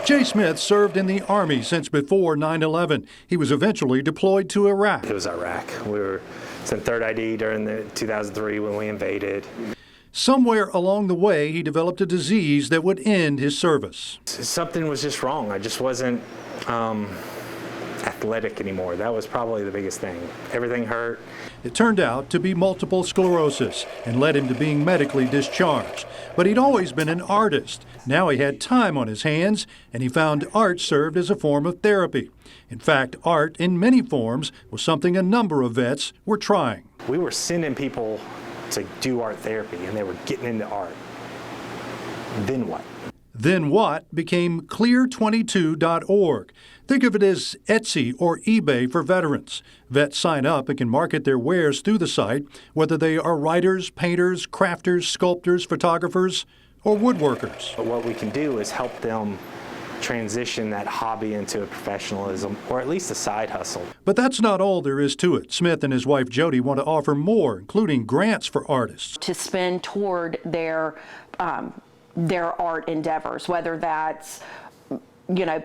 Jay Smith served in the Army since before 9/11. He was eventually deployed to Iraq. It was Iraq. We were in 3rd ID during the 2003 when we invaded. Somewhere along the way, he developed a disease that would end his service. Something was just wrong. I just wasn't athletic anymore. That was probably the biggest thing. Everything hurt. It turned out to be multiple sclerosis and led him to being medically discharged. But he'd always been an artist. Now he had time on his hands, and he found art served as a form of therapy. In fact, art in many forms was something a number of vets were trying. We were sending people to do art therapy, and they were getting into art. Then what? Then what became clear22.org. Think of it as Etsy or eBay for veterans. Vets sign up and can market their wares through the site, whether they are writers, painters, crafters, sculptors, photographers, or woodworkers. But what we can do is help them transition that hobby into a professionalism, or at least a side hustle. But that's not all there is to it. Smith and his wife Jody want to offer more, including grants for artists. To spend toward their art endeavors, whether that's,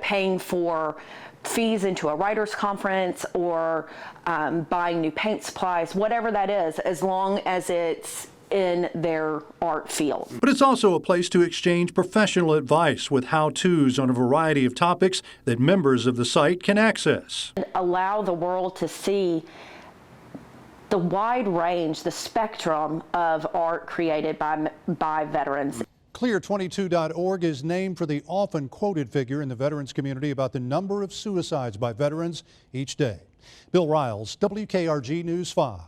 paying for fees into a writer's conference or buying new paint supplies, whatever that is, as long as it's in their art field. But it's also a place to exchange professional advice with how-tos on a variety of topics that members of the site can access. Allow the world to see the wide range, the spectrum of art created by veterans. Clear22.org is named for the often quoted figure in the veterans community about the number of suicides by veterans each day. Bill Riles, WKRG News 5.